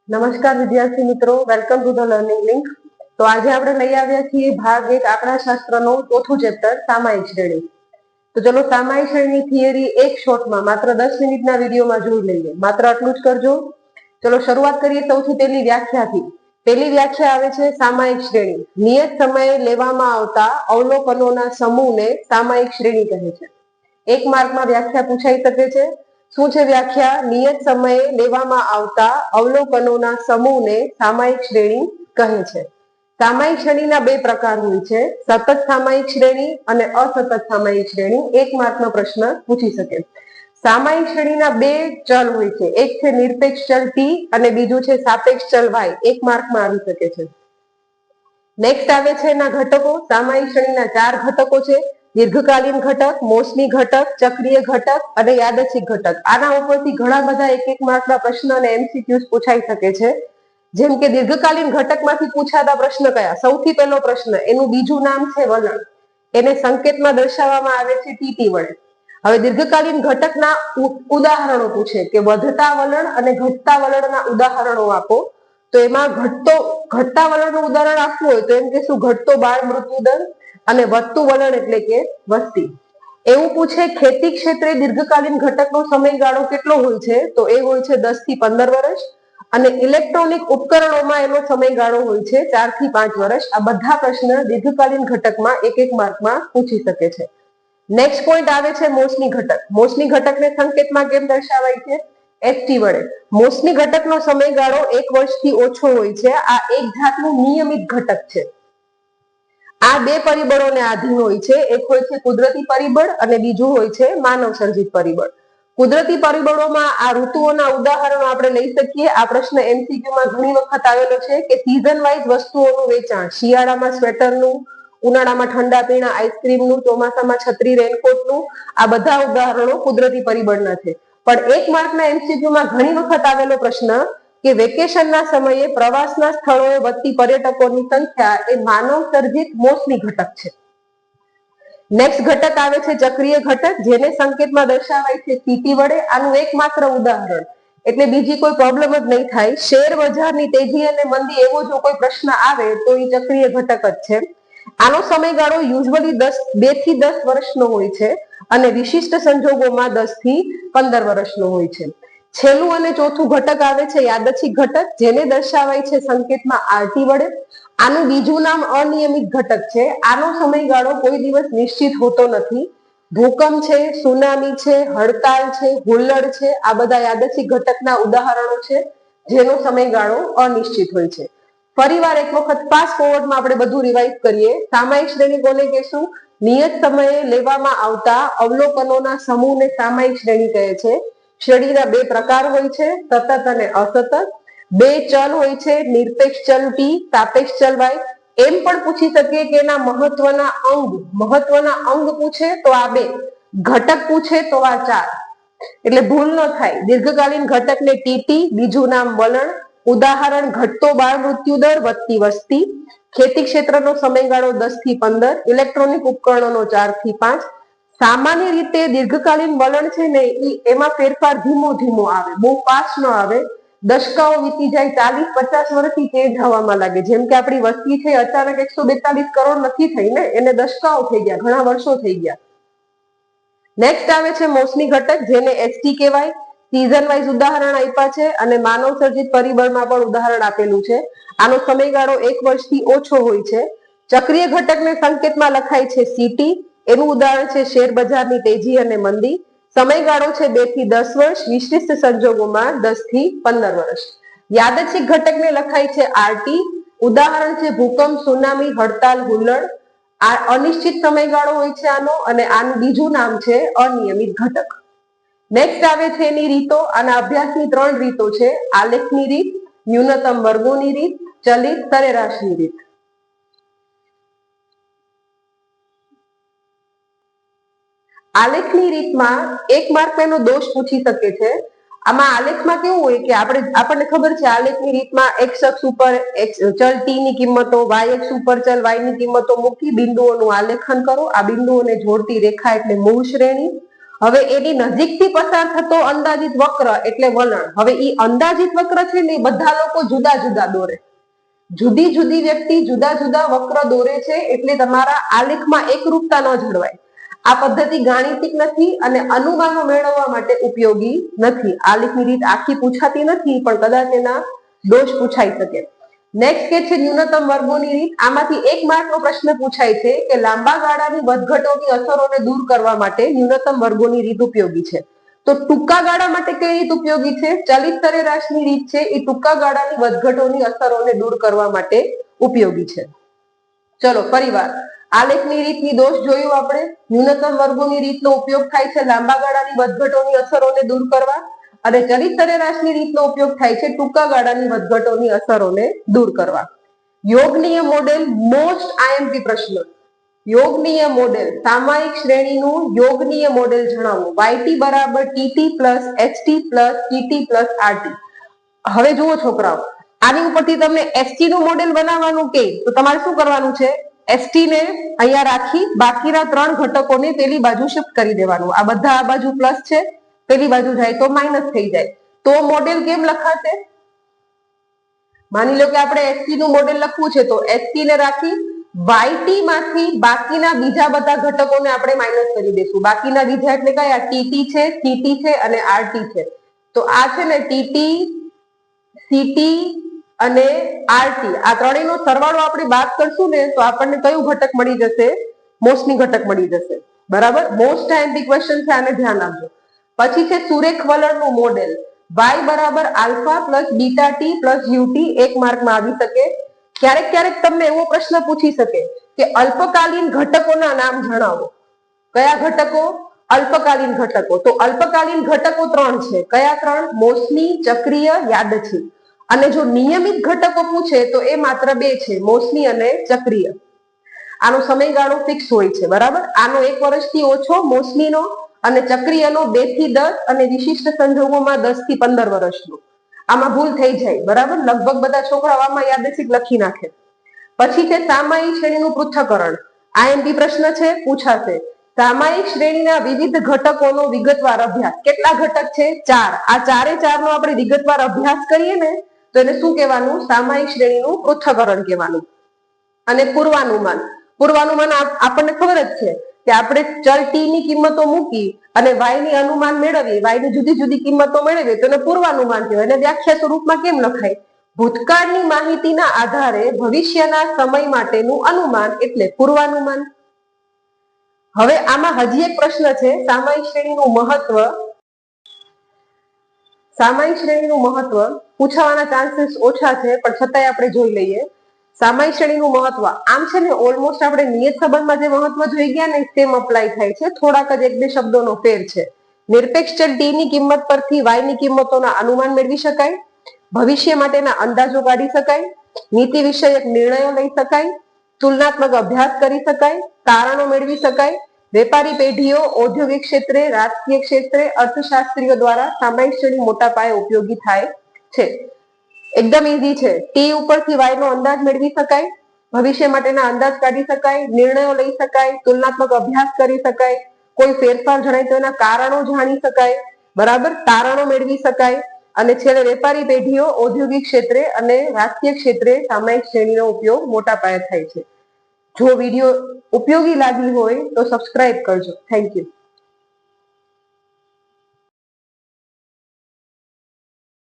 નમસ્કાર વિદ્યાર્થી મિત્રો, welcome to the learning link. તો આજે આપણે લઈ આવ્યા છીએ ભાગ 1 આંકડાશાસ્ત્રનો ચોથું ચેપ્ટર સામાયિક શ્રેણી. તો ચલો સામાયિક શ્રેણીની થિયરી એક શોર્ટમાં માત્ર 10 મિનિટના વિડીયોમાં જોઈ લઈએ. માત્ર આટલું જ કરજો. ચલો શરૂઆત કરીએ સૌથી પહેલી વ્યાખ્યાથી. પહેલી વ્યાખ્યા આવે છે સામાયિક શ્રેણી. નિયત સમયે લેવામાં આવતા અવલોકનોના સમૂહને સામાયિક શ્રેણી કહે છે. એક માર્કમાં વ્યાખ્યા પૂછાઈ શકે છે. શું છે વ્યાખ્યા? નિયત સમયે લેવામાં આવતા અવલોકનોના સમૂહને સામાયિક શ્રેણી કહે છે. સામાયિક શ્રેણીના બે પ્રકાર હોય છે, સતત સામાયિક શ્રેણી અને અસતત સામાયિક શ્રેણી. એક માર્કનો પ્રશ્ન પૂછી શકે. સામાયિક શ્રેણીના બે ચલ હોય છે, એક છે નિરપેક્ષ ચલ ટી અને બીજું છે સાપેક્ષ ચલ વાય. એક માર્કમાં આવી શકે છે. નેક્સ્ટ આવે છે એના ઘટકો. સામાયિક શ્રેણીના 4 ઘટકો છે: દીર્ઘકાલીન ઘટક, મોસમી ઘટક, ચક્રીય ઘટક અને યાદચ્છિક ઘટક. આના ઉપરથી ઘણા બધા એક માર્કના પ્રશ્ન અને એમસીક્યુઝ પૂછાઈ શકે છે. જેમ કે દીર્ઘકાલીન ઘટકમાંથી પૂછાતા પ્રશ્ન કયા? સૌથી પહેલો પ્રશ્ન, એનું બીજું નામ છે વલણ. એને સંકેતમાં દર્શાવવામાં આવે છે ટીટી વડે. હવે દીર્ઘકાલીન ઘટકના ઉદાહરણો પૂછે કે વધતા વલણ અને ઘટતા વલણના ઉદાહરણો આપો. તો એમાં ઘટતા વલણનું ઉદાહરણ આપવું હોય તો એમ કે શું? ઘટતો બાળ મૃત્યુ દર અને વધતું વલણ એટલે કે વસ્તી. એવું પૂછે ખેતી ક્ષેત્રે દીર્ઘકાલીન ઘટકનો સમયગાળો કેટલો હોય છે? તો એ હોય છે 10 થી 15 વર્ષ અને ઇલેક્ટ્રોનિક ઉપકરણોમાં એનો સમયગાળો હોય છે 4 થી 5 વર્ષ. આ બધા પ્રશ્ન દીર્ઘકાલીન ઘટકમાં એક માર્કમાં પૂછી શકે છે. નેક્સ્ટ પોઈન્ટ આવે છે મોસમી ઘટક. મોસમી ઘટકને સંકેતમાં કેમ દર્શાવાય છે? એસટી વડે. મોસમી ઘટકનો સમયગાળો 1 વર્ષથી ઓછો હોય છે. આ એક જાતનું નિયમિત ઘટક છે. આ બે પરિબળોને આધીન હોય છે. એક હોય છે કુદરતી પરિબળ અને બીજું હોય છે માનવ સર્જિત પરિબળ. કુદરતી પરિબળોમાં આ ઋતુઓના ઉદાહરણો આપણે લઈ શકીએ. આ પ્રશ્ન એમસીક્યુમાં ઘણી વખત આવેલો છે કે સીઝન વાઇઝ વસ્તુઓનું વેચાણ. શિયાળામાં સ્વેટરનું, ઉનાળામાં ઠંડા પીણા આઈસ્ક્રીમનું, ચોમાસામાં છત્રી રેનકોટનું. આ બધા ઉદાહરણો કુદરતી પરિબળના છે. પણ એક માર્કના એમસીક્યુમાં ઘણી વખત આવેલો પ્રશ્ન કે વેકેશનના સમયે પ્રવાસના સ્થળોએ વધતી પર્યટકોની સંખ્યા એ માનવ સર્જિત મોસમી ઘટક છે. નેક્સ્ટ ઘટક આવે છે ચક્રીય ઘટક, જેને સંકેતમાં દર્શાવાય છે સીટી વડે. આનું એકમાત્ર ઉદાહરણ એટલે બીજી કોઈ પ્રોબ્લેમ જ નહીં થાય. શેર બજારની તેજી અને મંદી એવો જો કોઈ પ્રશ્ન આવે તો એ ચક્રીય ઘટક જ છે. આનો સમયગાળો યુઝ્યુઅલી 2 થી 10 વર્ષનો હોય છે અને વિશિષ્ટ સંજોગોમાં 10 થી 15 વર્ષનો હોય છે. છેલ્લું અને ચોથું ઘટક આવે છે યાદચ્છિક ઘટક, જેને દર્શાવાય છે સંકેતમાં આરટી વડે. આનું બીજું નામ અનિયમિત ઘટક છે. આનો સમયગાળો કોઈ દિવસ નિશ્ચિત હોતો નથી. ભૂકંપ છે, સુનામી છે, હડતાલ છે, હુલ્લડ છે, આ બધા યાદચ્છિક ઘટકના ઉદાહરણો છે જેનો સમયગાળો અનિશ્ચિત હોય છે. ફરીવાર એક વખત ફાસ્ટ ફોરવર્ડમાં આપણે બધું રિવાઇઝ કરીએ. સામાયિક શ્રેણી કોને કહેશું? નિયત સમયે લેવામાં આવતા અવલોકનોના સમૂહને સામાયિક શ્રેણી કહે છે. શ્રેણીના બે પ્રકાર હોય છે, સતત અને અસતત. બે ચલ હોય છે, નિરપેક્ષ ચલ ટી, સાપેક્ષ ચલ વાય. એમ પણ પૂછી શકીએ કે એના મહત્વના અંગ પૂછે તો આ 2, ઘટક પૂછે તો આ 4. એટલે ભૂલ ન થાય. દીર્ઘકાલીન ઘટકને ટીટી, બીજું નામ વલણ. ઉદાહરણ ઘટતો બાળ મૃત્યુ દર, વધતી વસ્તી. ખેતી ક્ષેત્રનો સમયગાળો 10 થી 15, ઇલેક્ટ્રોનિક ઉપકરણોનો 4 થી 5. સામાન્ય રીતે દીર્ઘકાલીન વલણ છે ને એમાં ફેરફાર ધીમો ધીમો આવે, બહુ ફાસ્ટ ન આવે. દશકાઓ વીતી જાય, 40-50 વર્ષથી ચેન્જ થવામાં લાગે. જેમ કે આપણી વસ્તી છે અચાનક 142 કરોડ નથી થઈ ને, એને દશકાઓ થઈ ગયા, ઘણા વર્ષો થઈ ગયા. નેક્સ્ટ આવે છે મોસમી ઘટક, જેને એસટી કહેવાય. સીઝન વાઇઝ ઉદાહરણ આપ્યા છે અને માનવ સર્જિત પરિબળમાં પણ ઉદાહરણ આપેલું છે. આનો સમયગાળો 1 વર્ષથી ઓછો હોય છે. ચક્રીય ઘટકને સંકેતમાં લખાય છે સીટી. એનું ઉદાહરણ છે શેર બજારની તેજી અને મંદી. સમયગાળો છે 2 થી 10 વર્ષ, વિશિષ્ટ સંજોગોમાં 10 થી 15 વર્ષ. યાદચ્છિક ઘટકને લખાય છે આરટી. ઉદાહરણ છે ભૂકંપ, સુનામી, હડતાલ, હુલ્લડ. આ અનિશ્ચિત સમયગાળો હોય છે આનો, અને આનું બીજું નામ છે અનિયમિત ઘટક. નેક્સ્ટ આવે છે એની રીતો. આના અભ્યાસની 3 રીતો છે: આલેખની રીત, ન્યૂનતમ વર્ગોની રીત, ચલિત સરેરાશની રીત. આલેખની રીતમાં એક માર્ક એનો દોષ પૂછી શકે છે. આમાં આલેખમાં કેવું હોય કે આપણને ખબર છે આલેખની રીતમાં એક્સ અક્ષ ઉપર ચલ ટી ની કિંમતો, વાય અક્ષ ઉપર ચલ વાય ની કિંમતો મૂકી બિંદુઓનું આલેખન કરો. આ બિંદુઓને જોડતી રેખા એટલે મૂળ શ્રેણી. હવે એની નજીકથી પસાર થતો અંદાજિત વક્ર એટલે વલણ. હવે ઈ અંદાજિત વક્ર છે ને બધા લોકો જુદા જુદા દોરે, જુદી જુદી વ્યક્તિ જુદા જુદા વક્ર દોરે છે, એટલે તમારા આલેખમાં એકરૂપતા ન જળવાય. આ પદ્ધતિ ગાણિતિક નથી અને અનુમાનો મેળવવા માટે ઉપયોગી નથી. આલેખની રીત આખી પૂછાતી નથી, પણ કદાચ એના દોષ પૂછાઈ શકે. નેક્સ્ટ કે છે ન્યૂનતમ વર્ગોની રીત. આમાંથી 1 માર્કનો પ્રશ્ન પૂછાય છે કે લાંબા ગાળાની વધઘટોની અસરોને દૂર કરવા માટે ન્યૂનતમ વર્ગોની રીત ઉપયોગી છે. તો ટૂંકા ગાળા માટે કઈ રીત ઉપયોગી છે? ચલિત સરેરાશની રીત છે, એ ટૂંકા ગાળાની વધઘટોની અસરોને દૂર કરવા માટે ઉપયોગી છે. ચલો ફરીવાર આલેખની રીતની દોષ જોયું આપણે. ન્યૂનતમ વર્ગોની રીતનો ઉપયોગ થાય છે લાંબા ગાળાની વધઘટોની અસરોને દૂર કરવા, અને ચલિત સરેરાશની રીતનો ઉપયોગ થાય છે ટૂંકા ગાળાની વધઘટોની અસરોને દૂર કરવા. યોગનીય મોડેલ મોસ્ટ આઈએમપી પ્રશ્ન. યોગનીય મોડેલ, સામાયિક શ્રેણીનું યોગનીય મોડેલ જણાવો. yt બરાબર tt plus ht plus tt plus rt. હવે જુઓ છોકરાઓ, આની ઉપરથી તમને st નું મોડેલ બનાવવાનું કે તો તમારે શું કરવાનું છે? st ને અહીંયા રાખી બાકીના 3 ઘટકોને પેલી બાજુ શિફ્ટ કરી દેવાનું. આ બધા આ બાજુ પ્લસ છે, પેલી બાજુ જાય તો માઇનસ થઈ જાય. તો મોડેલ કેમ લખાશે? માની લો કે આપણે st નું મોડેલ લખવું છે, તો st ને રાખી yt માંથી બાકીના બીજા બધા ઘટકોને આપણે માઇનસ કરી દઈશું. બાકીના બીજા એટલે કયા? tt છે, ct છે અને rt છે. તો આ છે ને tt, ct અને rt, આ ત્રણેયનો સરવાળો આપણે બાદ કરશું ને તો આપણને કયું ઘટક મળી જશે? મોસ્ટની ઘટક મળી જશે. બરાબર, મોસ્ટ આઈએમપી ક્વેશ્ચન છે, આને ધ્યાન આપજો. પછી છે સુરેખ વલણનું મોડેલ. y બરાબર alpha plus beta T plus UT 1 માર્કમાં આવી શકે. ક્યારેક ક્યારેક તમને એવો પ્રશ્ન પૂછી શકે કે અલ્પકાલીન ઘટકોના નામ જણાવો. કયા ઘટકો? અલ્પકાલીન ઘટકો. તો અલ્પકાલીન ઘટકો 3 છે. કયા 3? મોસમી, ચક્રીય, યાદચ્છિક. અને જો નિયમિત ઘટકો પૂછે તો એ માત્ર 2 છે, મોસમી અને ચક્રીય. આનો સમયગાળો ફિક્સ હોય છે. બરાબર, આનો 1 વર્ષથી ઓછો મોસમીનો અને ચક્રીયનો 2 થી 10 અને વિશિષ્ટ સંજોગોમાં 10 થી 15 વર્ષનો. આમાં ભૂલ થઈ જાય. બરાબર, લગભગ બધા છોકરાઓ આમાં યાદચ્છિક લખી નાખે. પછી છે સામાયિક શ્રેણીનું પૃથ્થકરણ. આઈએમપી પ્રશ્ન છે, પૂછાશે. સામાયિક શ્રેણીના વિવિધ ઘટકોનો વિગતવાર અભ્યાસ. કેટલા ઘટક છે? 4. આ 4 નો આપણે વિગતવાર અભ્યાસ કરીએ ને તો એને શું કહેવાનું? સામાયિક શ્રેણીનું પૃથ્થકરણ કહેવાનું. અને પૂર્વાનુમાન. પૂર્વાનુમાન આપણને ખબર જ છે કે આપણે ચલ t ની કિંમતો મૂકી અને y ની અનુમાન મેળવીએ, y ની જુદી જુદી કિંમતો મેળવીએ તો એને પૂર્વાનુમાન કહેવાય. એને વ્યાખ્યા સ્વરૂપમાં કેમ લખાય? ભૂતકાળની માહિતીના આધારે ભવિષ્યના સમય માટેનું અનુમાન એટલે પૂર્વાનુમાન. હવે આમાં હજી એક પ્રશ્ન છે, સામાયિક શ્રેણીનું મહત્વ. સામાયિક શ્રેણીનું મહત્વ પૂછાવાના ચાન્સીસ ઓછા છે, પણ છતાંય આપણે જોઈ લઈએ. સામાયિક શ્રેણીનું મહત્વ આમ છે ને ઓલમોસ્ટ આપણે નિયત સંબંધમાં જે મહત્વ જોઈ ગયા ને તેમ અપ્લાય થાય છે. થોડાક જ 1-2 શબ્દોનો ફેર છે. નિરપેક્ષ ચલ t ની કિંમત પરથી y ની કિંમતોના અનુમાન મેળવી શકાય, ભવિષ્ય માટેના અંદાજો કાઢી શકાય, નીતિ વિષયક નિર્ણયો લઈ શકાય, તુલનાત્મક અભ્યાસ કરી શકાય, તારણો મેળવી શકાય. વેપારી પેઢીઓ, ઔદ્યોગિક ક્ષેત્રે, રાજકીય ક્ષેત્રે, અર્થશાસ્ત્રીઓ દ્વારા સામાયિક શ્રેણી મોટા પાયે ઉપયોગી થાય છે. એકદમ ઈઝી છે. ટી ઉપરથી y નો અંદાજ મેળવી શકાય, ભવિષ્ય માટેના અંદાજ કાઢી શકાય, નિર્ણયો લઈ શકાય, તુલનાત્મક અભ્યાસ કરી શકાય, કોઈ ફેરફાર જણાય તો એના કારણો જાણી શકાય. બરાબર, તારણો મેળવી શકાય. અને છેલ્લે વેપારી પેઢીઓ, ઔદ્યોગિક ક્ષેત્રે અને રાજકીય ક્ષેત્રે સામાયિક શ્રેણીનો ઉપયોગ મોટા પાયે થાય છે. જો વિડીયો ઉપયોગી લાગી હોય તો સબસ્ક્રાઇબ કરજો. Thank you.